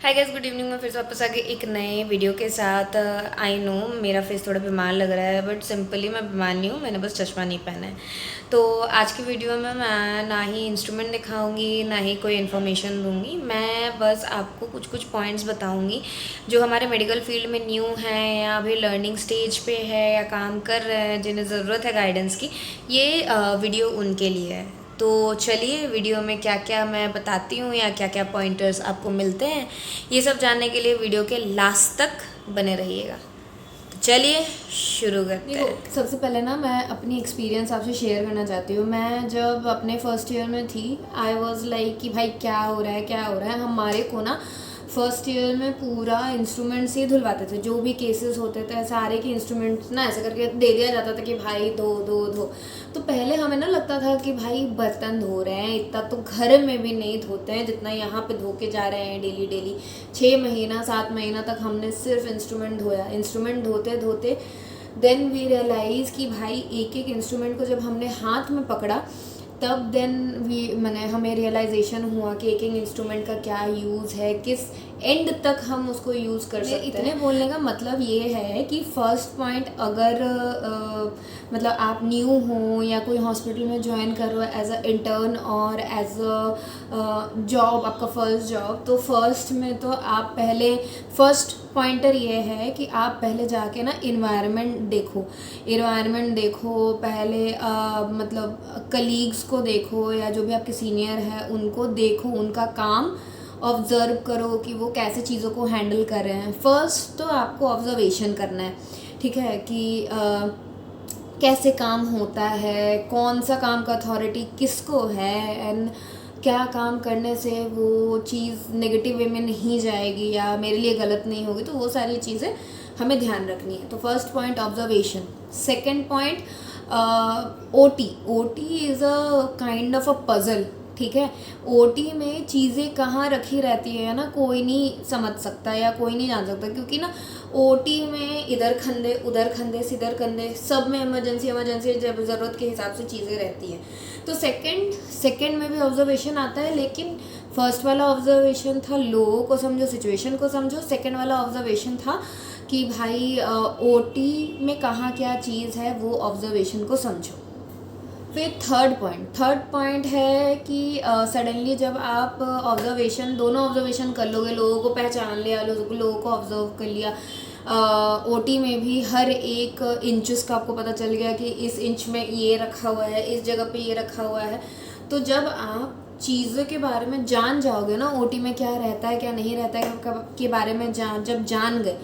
Hi guys, good evening. मैं फिर से वापस आ गई एक नए वीडियो के साथ। आई नो मेरा फेस थोड़ा बीमार लग रहा है, बट सिंपली मैं बीमार नहीं हूँ, मैंने बस चश्मा नहीं पहना है। तो आज की वीडियो में मैं ना ही इंस्ट्रूमेंट दिखाऊंगी ना ही कोई इन्फॉर्मेशन दूंगी। मैं बस आपको कुछ कुछ पॉइंट्स बताऊंगी जो हमारे मेडिकल फील्ड में न्यू हैं या अभी लर्निंग स्टेज पे है या काम कर रहे हैं, जिन्हें ज़रूरत है गाइडेंस की। ये वीडियो उनके लिए है। तो चलिए वीडियो में क्या क्या मैं बताती हूँ या क्या क्या पॉइंटर्स आपको मिलते हैं, ये सब जानने के लिए वीडियो के लास्ट तक बने रहिएगा। तो चलिए शुरू करते हैं। सबसे पहले ना मैं अपनी एक्सपीरियंस आपसे शेयर करना चाहती हूँ। मैं जब अपने फर्स्ट ईयर में थी, आई वॉज लाइक कि भाई क्या हो रहा है क्या हो रहा है। हमारे को ना फर्स्ट ईयर में पूरा इंस्ट्रूमेंट से धुलवाते थे, जो भी केसेस होते थे सारे के इंस्ट्रूमेंट्स ना ऐसे करके दे दिया जाता था कि भाई धो धो धो। तो पहले हमें ना लगता था कि भाई बर्तन धो रहे हैं, इतना तो घर में भी नहीं धोते हैं जितना यहाँ पे धो के जा रहे हैं डेली डेली। 6 महीना 7 महीना तक हमने सिर्फ इंस्ट्रूमेंट धोया। इंस्ट्रूमेंट धोते धोते देन वी रियलाइज़ कि भाई एक एक इंस्ट्रूमेंट को जब हमने हाथ में पकड़ा, तब देन मैंने हमें रियलाइजेशन हुआ कि एक एक इंस्ट्रूमेंट का क्या यूज़ है, किस एंड तक हम उसको यूज़ कर सकते हैं। इतने बोलने का मतलब ये है कि फर्स्ट पॉइंट, अगर मतलब आप न्यू हो या कोई हॉस्पिटल में ज्वाइन कर रहे हो एज अ इंटर्न और एज अ जॉब, आपका फर्स्ट जॉब, तो फर्स्ट में तो आप पहले फर्स्ट पॉइंटर ये है कि आप पहले जाके ना इन्वायरमेंट देखो पहले। मतलब कलीग्स को देखो या जो भी आपके सीनियर है उनको देखो, उनका काम ऑब्ज़र्व करो कि वो कैसे चीज़ों को हैंडल कर रहे हैं। फर्स्ट तो आपको ऑब्जर्वेशन करना है, ठीक है, कि कैसे काम होता है, कौन सा काम का अथॉरिटी किसको है, एंड क्या काम करने से वो चीज़ नेगेटिव वे में नहीं जाएगी या मेरे लिए गलत नहीं होगी। तो वो सारी चीज़ें हमें ध्यान रखनी है। तो first point observation. Second point OT is a kind of a puzzle, ठीक है। ओटी में चीज़ें कहाँ रखी रहती है ना, कोई नहीं समझ सकता या कोई नहीं जान सकता, क्योंकि ना ओटी में इधर खंदे उधर खंदे सिधर कंधे सब में इमरजेंसी जब ज़रूरत के हिसाब से चीज़ें रहती हैं। तो सेकंड में भी ऑब्जर्वेशन आता है, लेकिन फर्स्ट वाला ऑब्जर्वेशन था लोगों को समझो, सिचुएशन को समझो। सेकंड वाला ऑब्जर्वेशन था कि भाई ओटी में कहाँ क्या चीज़ है, वो ऑब्जर्वेशन को समझो। फिर थर्ड पॉइंट है कि सडनली जब आप दोनों ऑब्जर्वेशन कर लोगे, लोगों को पहचान लिया, लोगों को ऑब्जर्व कर लिया, ओटी में भी हर एक इंचेस का आपको पता चल गया कि इस इंच में ये रखा हुआ है, इस जगह पे ये रखा हुआ है। तो जब आप चीज़ों के बारे में जान जाओगे ना, ओटी में क्या रहता है क्या नहीं रहता है के बारे में जब जान गए,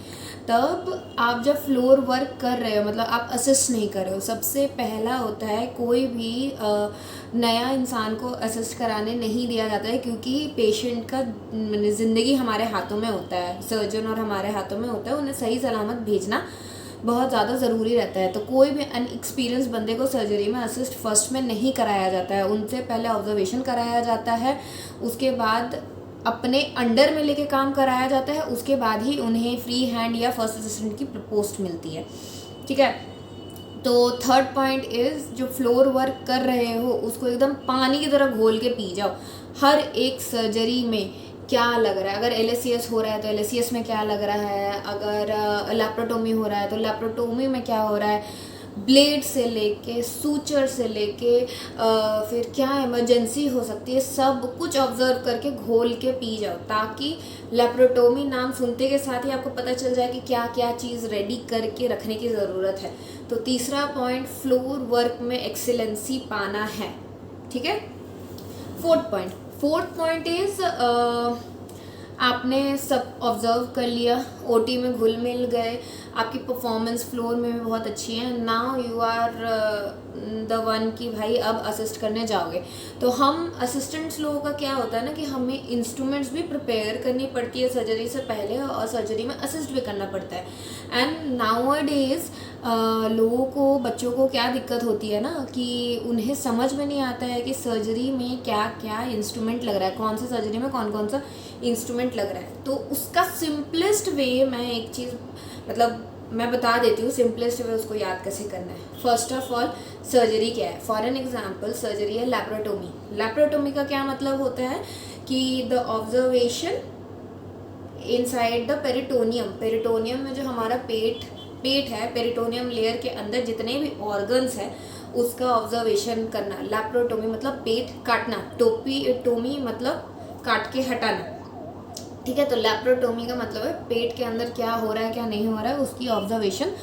तब आप जब फ्लोर वर्क कर रहे हो, मतलब आप असिस्ट नहीं कर रहे हो। सबसे पहला होता है, कोई भी नया इंसान को असिस्ट कराने नहीं दिया जाता है, क्योंकि पेशेंट का ज़िंदगी हमारे हाथों में होता है, सर्जन और हमारे हाथों में होता है। उन्हें सही सलामत भेजना बहुत ज़्यादा ज़रूरी रहता है। तो कोई भी अनएक्सपीरियंस बंदे को सर्जरी में असिस्ट फर्स्ट में नहीं कराया जाता है, उनसे पहले ऑब्जर्वेशन कराया जाता है, उसके बाद अपने अंडर में लेके काम कराया जाता है, उसके बाद ही उन्हें फ्री हैंड या फर्स्ट असिस्टेंट की पोस्ट मिलती है, ठीक है। तो थर्ड पॉइंट इज़, जो फ्लोर वर्क कर रहे हो उसको एकदम पानी की तरह घोल के पी जाओ। हर एक सर्जरी में क्या लग रहा है, अगर LACS हो रहा है तो LACS में क्या लग रहा है, अगर लैप्रोटोमी हो रहा है तो लैप्रोटोमी में क्या हो रहा है, ब्लेड से लेके सूचर से लेके फिर क्या इमरजेंसी हो सकती है, सब कुछ ऑब्जर्व करके घोल के पी जाओ, ताकि लैप्रोटोमी नाम सुनते के साथ ही आपको पता चल जाए कि क्या क्या चीज़ रेडी करके रखने की ज़रूरत है। तो तीसरा पॉइंट, फ्लोर वर्क में एक्सीलेंसी पाना है, ठीक है। फोर्थ पॉइंट इज़, आपने सब ऑब्जर्व कर लिया, ओटी में घुल मिल गए, आपकी परफॉर्मेंस फ्लोर में भी बहुत अच्छी है। Now you are the one कि भाई अब असिस्ट करने जाओगे। तो हम असिस्टेंट्स लोगों का क्या होता है ना कि हमें इंस्ट्रूमेंट्स भी प्रिपेयर करनी पड़ती है सर्जरी से पहले, और सर्जरी में असिस्ट भी करना पड़ता है। एंड नाउअडेज लोगों को, बच्चों को क्या दिक्कत होती है ना कि उन्हें समझ में नहीं आता है कि सर्जरी में क्या क्या इंस्ट्रूमेंट लग रहा है, कौन सा सर्जरी में कौन सा इंस्ट्रूमेंट लग रहा है। तो उसका सिंपलेस्ट वे, मैं एक चीज़ मतलब मैं बता देती हूँ, सिंपलेस्ट वे उसको याद कैसे करना है। फर्स्ट ऑफ ऑल, सर्जरी क्या है। फॉर एन एग्जांपल, सर्जरी है लैप्रोटोमी। लैप्रोटोमी का क्या मतलब होता है कि the observation inside the peritoneum में जो हमारा पेट है, पेरिटोनियम लेयर के अंदर जितने भी ऑर्गन्स हैं उसका ऑब्जर्वेशन करना। लैप्रोटोमी मतलब पेट काटना, टोमी मतलब काट के हटाना, ठीक है। तो लैप्रोटोमी का मतलब है पेट के अंदर क्या हो रहा है क्या नहीं हो रहा है उसकी ऑब्जर्वेशन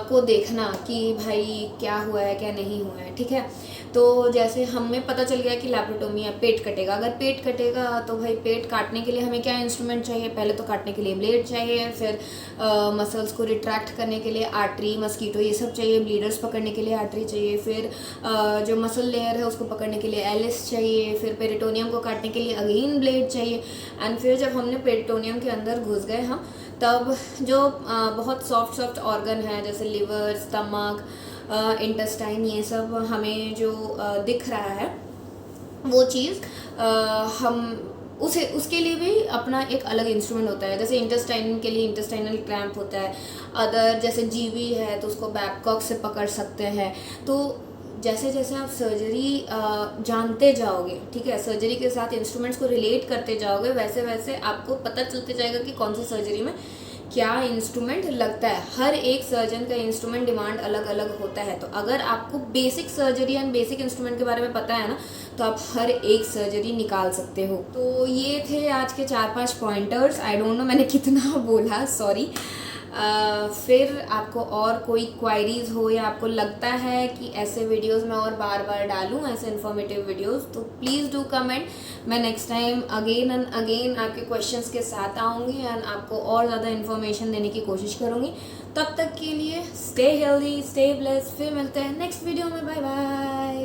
को देखना कि भाई क्या हुआ है क्या नहीं हुआ है, ठीक है। तो जैसे हमें पता चल गया कि लैप्रोटोमी है, पेट कटेगा। अगर पेट कटेगा तो भाई पेट काटने के लिए हमें क्या इंस्ट्रूमेंट चाहिए? पहले तो काटने के लिए ब्लेड चाहिए, फिर मसल्स को रिट्रैक्ट करने के लिए आर्टरी, मस्कीटो ये सब चाहिए, ब्लीडर्स पकड़ने के लिए आर्टरी चाहिए, फिर जो मसल लेयर है उसको पकड़ने के लिए एलिस चाहिए, फिर पेरिटोनियम को काटने के लिए अगेन ब्लेड चाहिए। एंड फिर जब हमने पेरिटोनियम के अंदर घुस गए हम, तब जो बहुत सॉफ्ट ऑर्गन है जैसे लिवर, स्टमक, इंटेस्टाइन, ये सब हमें जो दिख रहा है वो चीज़ हम उसके लिए भी अपना एक अलग इंस्ट्रूमेंट होता है। जैसे इंटेस्टाइन के लिए इंटेस्टाइनल क्रैम्प होता है, अदर जैसे जीवी है तो उसको बैबकॉक से पकड़ सकते हैं। तो जैसे जैसे आप सर्जरी जानते जाओगे, ठीक है, सर्जरी के साथ इंस्ट्रूमेंट्स को रिलेट करते जाओगे, वैसे वैसे आपको पता चलते जाएगा कि कौन सी सर्जरी में क्या इंस्ट्रूमेंट लगता है। हर एक सर्जन का इंस्ट्रूमेंट डिमांड अलग अलग होता है। तो अगर आपको basic surgery and basic instrument के बारे में पता है ना, तो आप हर एक सर्जरी निकाल सकते हो। तो ये थे आज के 4-5 पॉइंटर्स। आई डोंट नो मैंने कितना बोला, सॉरी। फिर आपको और कोई क्वायरीज हो या आपको लगता है कि ऐसे वीडियोस मैं और बार बार डालूं, ऐसे इन्फॉर्मेटिव वीडियोस, तो प्लीज़ डू कमेंट। मैं next time again and again आपके क्वेश्चंस के साथ आऊँगी एंड आपको और ज़्यादा इन्फॉर्मेशन देने की कोशिश करूँगी। तब तक के लिए स्टे हेल्दी, स्टे ब्लेस्ड। फिर मिलते हैं नेक्स्ट वीडियो में। Bye bye.